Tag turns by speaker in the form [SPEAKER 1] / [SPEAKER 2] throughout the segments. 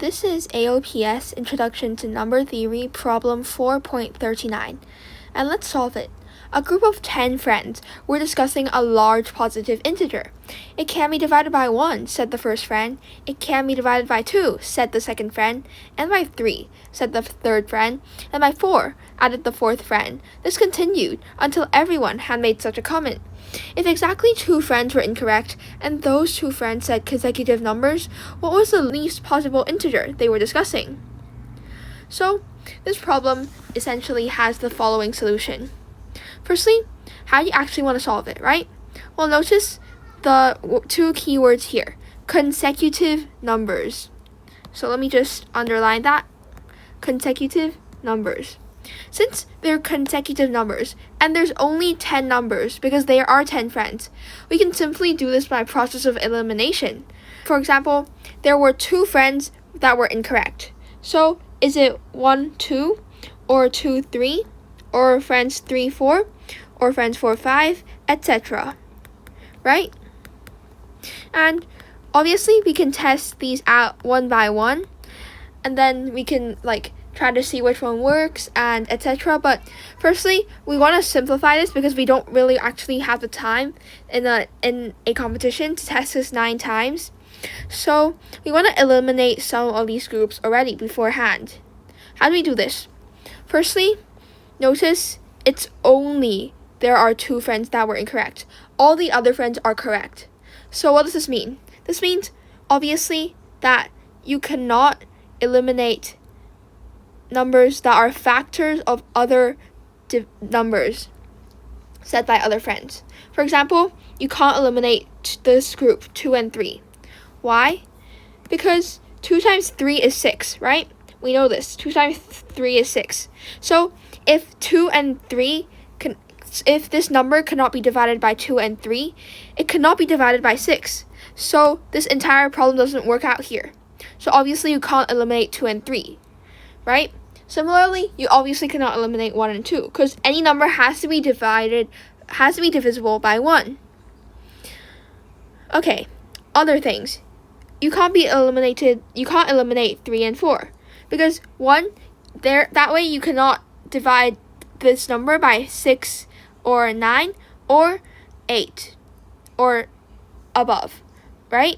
[SPEAKER 1] This is AOPS Introduction to Number Theory Problem 4.39, and let's solve it. A group of 10 friends were discussing a large positive integer. It can be divided by 1, said the first friend. It can be divided by 2, said the second friend. And by 3, said the third friend. And by 4, added the fourth friend. This continued until everyone had made such a comment. If exactly 2 friends were incorrect, and those 2 friends said consecutive numbers, what was the least possible integer they were discussing? So, this problem essentially has the following solution. Firstly, how do you actually want to solve it, right? Well, notice the 2 keywords here, consecutive numbers. So let me just underline that, consecutive numbers. Since they're consecutive numbers, and there's only 10 numbers because there are 10 friends, we can simply do this by process of elimination. For example, there were 2 friends that were incorrect. So is it 1, 2, or 2, 3, or friends 3, 4, or friends 4, 5, etc. Right? And obviously we can test these out one by one, and then we can try to see which one works and etc. But firstly, we want to simplify this because we don't really actually have the time in a competition to test this 9 times. So we want to eliminate some of these groups already beforehand. How do we do this? Firstly, notice it's only there are 2 friends that were incorrect. All the other friends are correct. So what does this mean? This means obviously that you cannot eliminate numbers that are factors of other numbers set by other friends. For example, you can't eliminate this group 2 and 3. Why? Because 2 times 3 is 6, right? We know this. 2 times 3 is 6. So if 2 and 3 if this number cannot be divided by 2 and 3, it cannot be divided by 6. So this entire problem doesn't work out here. So obviously you can't eliminate 2 and 3, right? Similarly, you obviously cannot eliminate 1 and 2 because any number has to be divisible by 1. Okay, other things. You can't eliminate 3 and 4 because 1 that way you cannot divide this number by 6 or 9 or 8 or above, right?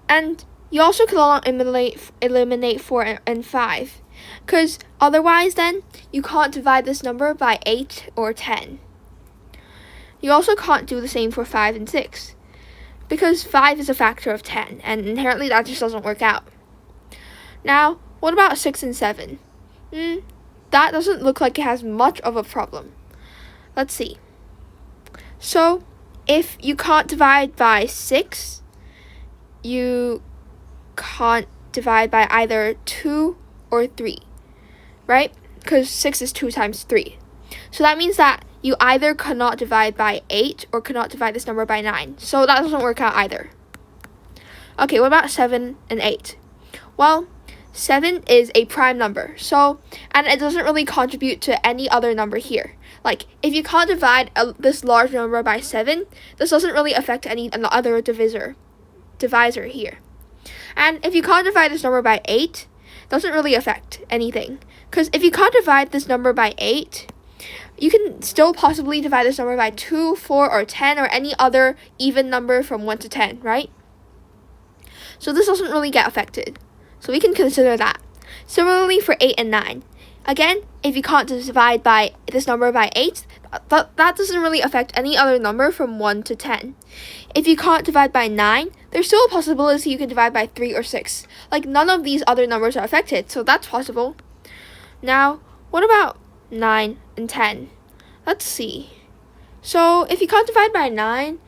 [SPEAKER 1] And you also cannot eliminate 4 and 5 because otherwise then you can't divide this number by 8 or 10. You also can't do the same for 5 and 6 because 5 is a factor of 10 and inherently that just doesn't work out. Now, what about 6 and 7? That doesn't look like it has much of a problem. Let's see. So, if you can't divide by 6, you can't divide by either 2 or 3, right? Because 6 is 2 times 3. So that means that you either cannot divide by 8 or cannot divide this number by 9. So that doesn't work out either. Okay, what about 7 and 8? Well, 7 is a prime number, and it doesn't really contribute to any other number here. If you can't divide this large number by 7, this doesn't really affect any other divisor here. And if you can't divide this number by 8, it doesn't really affect anything. Because if you can't divide this number by 8, you can still possibly divide this number by 2, 4, or 10, or any other even number from 1 to 10, right? So this doesn't really get affected. So we can consider that. Similarly for 8 and 9. Again, if you can't divide by this number by 8, that doesn't really affect any other number from 1 to 10. If you can't divide by 9, there's still a possibility you can divide by 3 or 6. None of these other numbers are affected, so that's possible. Now, what about 9 and 10? Let's see. So, if you can't divide by 9,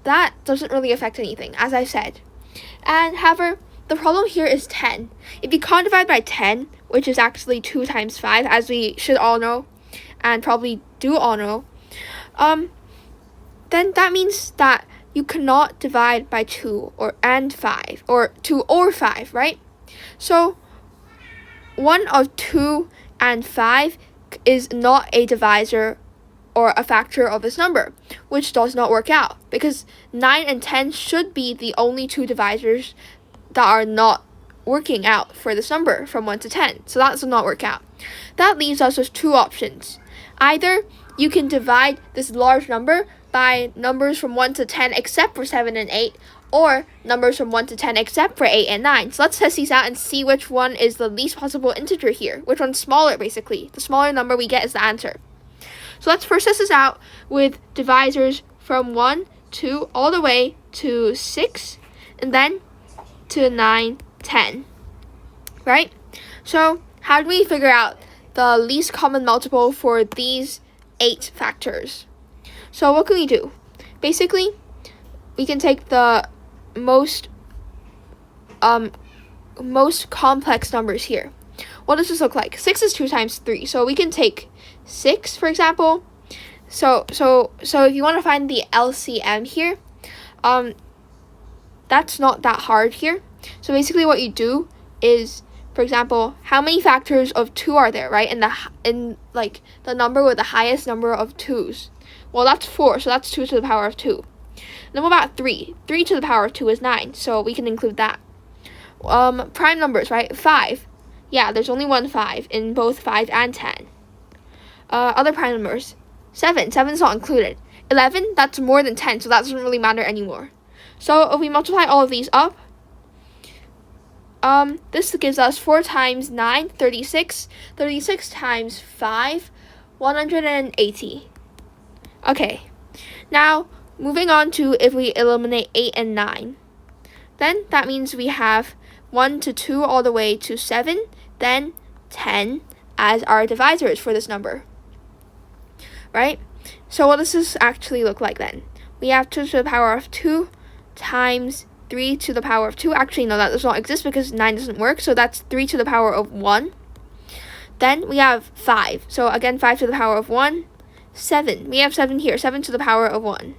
[SPEAKER 1] that doesn't really affect anything, as I said. And however, the problem here is 10. If you can't divide by 10, which is actually 2 times 5, as we should all know, and probably do all know, then that means that you cannot divide by 2 and 5, or 2 or 5, right? So, 1 of 2 and 5 is not a divisor or a factor of this number, which does not work out because 9 and 10 should be the only two divisors that are not working out for this number from 1 to 10. So that does not work out. That leaves us with two options. Either you can divide this large number by numbers from 1 to 10 except for 7 and 8, or numbers from 1 to 10 except for 8 and 9. So let's test these out and see which one is the least possible integer here. Which one's smaller, basically. The smaller number we get is the answer. So let's first test this out with divisors from 1 to all the way to 6, and then to 9, 10. Right? So how do we figure out the least common multiple for these 8 factors? So what can we do? Basically, we can take the most complex numbers here. What does this look like? 6 is 2 times 3. So we can take 6, for example. So if you want to find the LCM here, that's not that hard here. So basically what you do is, for example, how many factors of 2 are there, right? In the number with the highest number of 2's. Well, that's 4, so that's 2 to the power of 2. Then what about 3? 3 to the power of 2 is 9, so we can include that. Prime numbers, right? 5. Yeah, there's only one 5 in both 5 and 10. Other prime numbers. 7. 7 is not included. 11, that's more than 10, so that doesn't really matter anymore. So if we multiply all of these up, this gives us 4 times 9, 36. 36 times 5, 180. Okay, now moving on to if we eliminate 8 and 9. Then that means we have 1 to 2 all the way to 7, then 10 as our divisors for this number. Right? So what does this actually look like then? We have 2 to the power of 2 times 3 to the power of 2. Actually, no, that does not exist because 9 doesn't work. So that's 3 to the power of 1. Then we have 5. So again, 5 to the power of 1. 7. We have 7 here. 7 to the power of 1.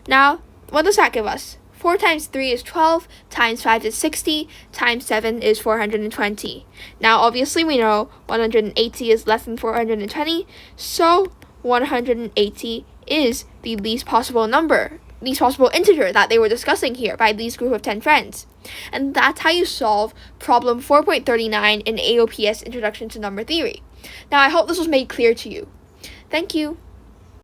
[SPEAKER 1] Now, what does that give us? 4 times 3 is 12, times 5 is 60, times 7 is 420. Now, obviously, we know 180 is less than 420, so 180 is the least possible integer that they were discussing here by these group of 10 friends. And that's how you solve problem 4.39 in AOPS Introduction to Number Theory. Now, I hope this was made clear to you. Thank you.